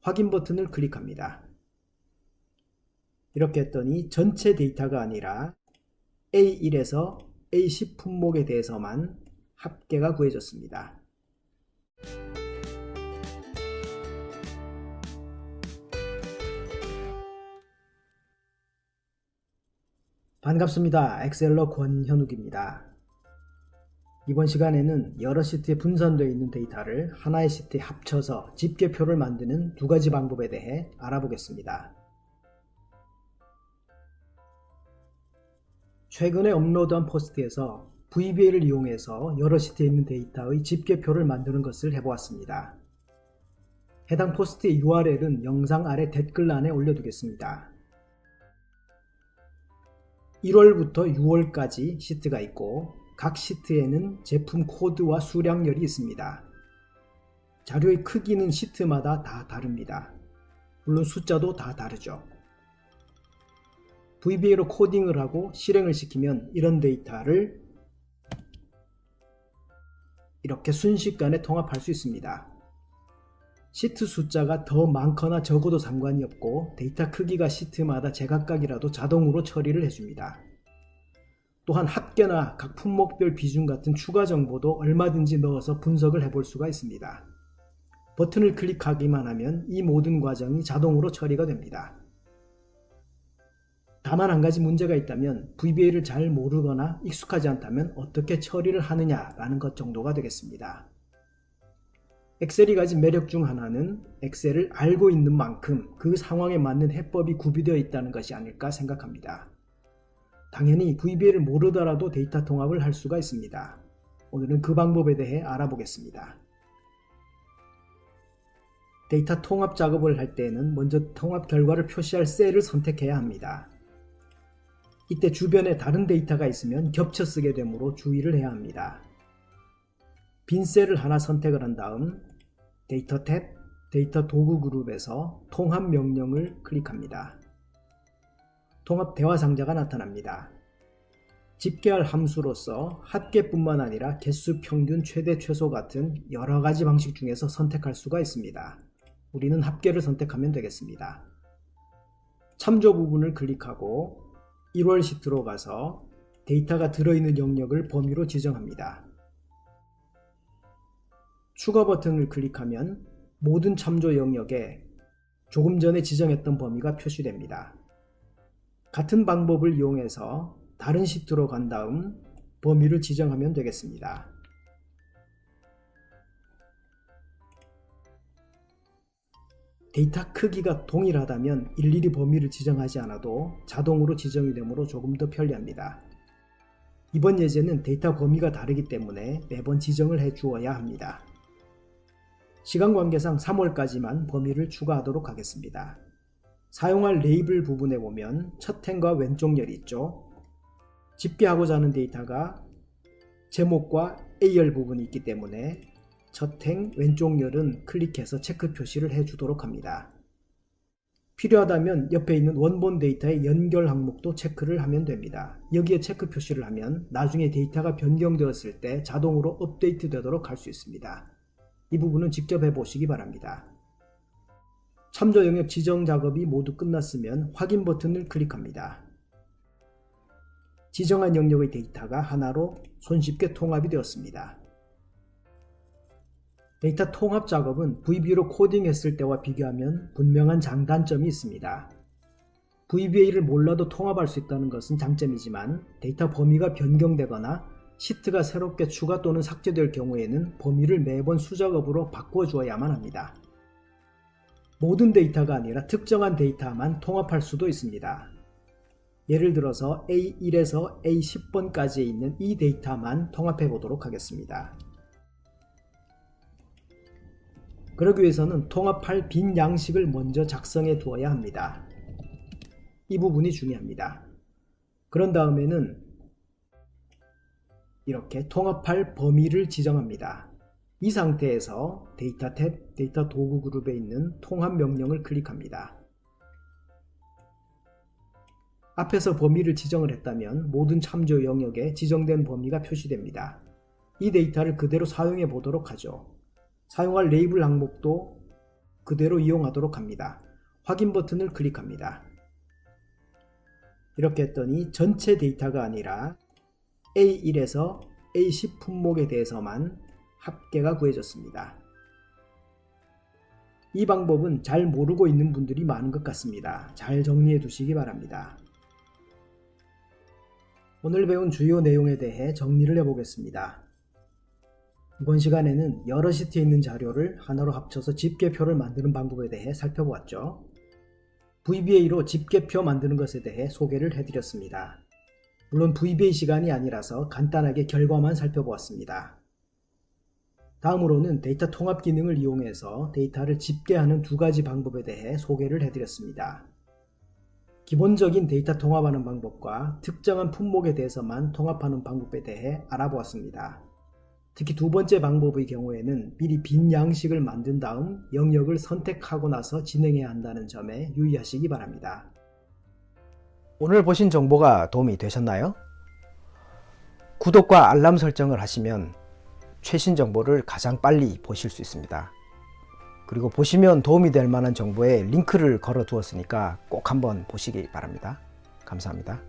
확인 버튼을 클릭합니다. 이렇게 했더니 전체 데이터가 아니라 A1에서 A10 품목에 대해서만 합계가 구해졌습니다. 반갑습니다. 엑셀러 권현욱입니다. 이번 시간에는 여러 시트에 분산되어 있는 데이터를 하나의 시트에 합쳐서 집계표를 만드는 두 가지 방법에 대해 알아보겠습니다. 최근에 업로드한 포스트에서 VBA를 이용해서 여러 시트에 있는 데이터의 집계표를 만드는 것을 해보았습니다. 해당 포스트의 URL은 영상 아래 댓글란에 올려두겠습니다. 1월부터 6월까지 시트가 있고 각 시트에는 제품 코드와 수량열이 있습니다. 자료의 크기는 시트마다 다 다릅니다. 물론 숫자도 다 다르죠. VBA로 코딩을 하고 실행을 시키면 이런 데이터를 이렇게 순식간에 통합할 수 있습니다. 시트 숫자가 더 많거나 적어도 상관이 없고 데이터 크기가 시트마다 제각각이라도 자동으로 처리를 해줍니다. 또한 합계나 각 품목별 비중 같은 추가 정보도 얼마든지 넣어서 분석을 해볼 수가 있습니다. 버튼을 클릭하기만 하면 이 모든 과정이 자동으로 처리가 됩니다. 다만 한 가지 문제가 있다면 VBA를 잘 모르거나 익숙하지 않다면 어떻게 처리를 하느냐라는 것 정도가 되겠습니다. 엑셀이 가진 매력 중 하나는 엑셀을 알고 있는 만큼 그 상황에 맞는 해법이 구비되어 있다는 것이 아닐까 생각합니다. 당연히 VBA를 모르더라도 데이터 통합을 할 수가 있습니다. 오늘은 그 방법에 대해 알아보겠습니다. 데이터 통합 작업을 할 때에는 먼저 통합 결과를 표시할 셀을 선택해야 합니다. 이때 주변에 다른 데이터가 있으면 겹쳐 쓰게 되므로 주의를 해야 합니다. 빈 셀을 하나 선택을 한 다음 데이터 탭, 데이터 도구 그룹에서 통합 명령을 클릭합니다. 통합 대화 상자가 나타납니다. 집계할 함수로서 합계뿐만 아니라 개수, 평균, 최대, 최소 같은 여러 가지 방식 중에서 선택할 수가 있습니다. 우리는 합계를 선택하면 되겠습니다. 참조 부분을 클릭하고 1월 시트로 가서 데이터가 들어있는 영역을 범위로 지정합니다. 추가 버튼을 클릭하면 모든 참조 영역에 조금 전에 지정했던 범위가 표시됩니다. 같은 방법을 이용해서 다른 시트로 간 다음 범위를 지정하면 되겠습니다. 데이터 크기가 동일하다면 일일이 범위를 지정하지 않아도 자동으로 지정이 되므로 조금 더 편리합니다. 이번 예제는 데이터 범위가 다르기 때문에 매번 지정을 해 주어야 합니다. 시간 관계상 3월까지만 범위를 추가하도록 하겠습니다. 사용할 레이블 부분에 보면 첫 행과 왼쪽 열이 있죠. 집계하고자 하는 데이터가 제목과 A열 부분이 있기 때문에 첫 행 왼쪽 열은 클릭해서 체크 표시를 해주도록 합니다. 필요하다면 옆에 있는 원본 데이터의 연결 항목도 체크를 하면 됩니다. 여기에 체크 표시를 하면 나중에 데이터가 변경되었을 때 자동으로 업데이트 되도록 할 수 있습니다. 이 부분은 직접 해보시기 바랍니다. 참조 영역 지정 작업이 모두 끝났으면 확인 버튼을 클릭합니다. 지정한 영역의 데이터가 하나로 손쉽게 통합이 되었습니다. 데이터 통합 작업은 VBA로 코딩했을 때와 비교하면 분명한 장단점이 있습니다. VBA를 몰라도 통합할 수 있다는 것은 장점이지만 데이터 범위가 변경되거나 시트가 새롭게 추가 또는 삭제될 경우에는 범위를 매번 수작업으로 바꿔 주어야만 합니다. 모든 데이터가 아니라 특정한 데이터만 통합할 수도 있습니다. 예를 들어서 A1에서 A10번까지에 있는 이 데이터만 통합해 보도록 하겠습니다. 그러기 위해서는 통합할 빈 양식을 먼저 작성해 두어야 합니다. 이 부분이 중요합니다. 그런 다음에는 이렇게 통합할 범위를 지정합니다. 이 상태에서 데이터 탭, 데이터 도구 그룹에 있는 통합 명령을 클릭합니다. 앞에서 범위를 지정을 했다면 모든 참조 영역에 지정된 범위가 표시됩니다. 이 데이터를 그대로 사용해 보도록 하죠. 사용할 레이블 항목도 그대로 이용하도록 합니다. 확인 버튼을 클릭합니다. 이렇게 했더니 전체 데이터가 아니라 A1에서 A10 품목에 대해서만 합계가 구해졌습니다. 이 방법은 잘 모르고 있는 분들이 많은 것 같습니다. 잘 정리해 두시기 바랍니다. 오늘 배운 주요 내용에 대해 정리를 해보겠습니다. 이번 시간에는 여러 시트에 있는 자료를 하나로 합쳐서 집계표를 만드는 방법에 대해 살펴보았죠. VBA로 집계표 만드는 것에 대해 소개를 해드렸습니다. 물론 VBA 시간이 아니라서 간단하게 결과만 살펴보았습니다. 다음으로는 데이터 통합 기능을 이용해서 데이터를 집계하는 두 가지 방법에 대해 소개를 해드렸습니다. 기본적인 데이터 통합하는 방법과 특정한 품목에 대해서만 통합하는 방법에 대해 알아보았습니다. 특히 두 번째 방법의 경우에는 미리 빈 양식을 만든 다음 영역을 선택하고 나서 진행해야 한다는 점에 유의하시기 바랍니다. 오늘 보신 정보가 도움이 되셨나요? 구독과 알람 설정을 하시면 최신 정보를 가장 빨리 보실 수 있습니다. 그리고 보시면 도움이 될 만한 정보에 링크를 걸어 두었으니까 꼭 한번 보시기 바랍니다. 감사합니다.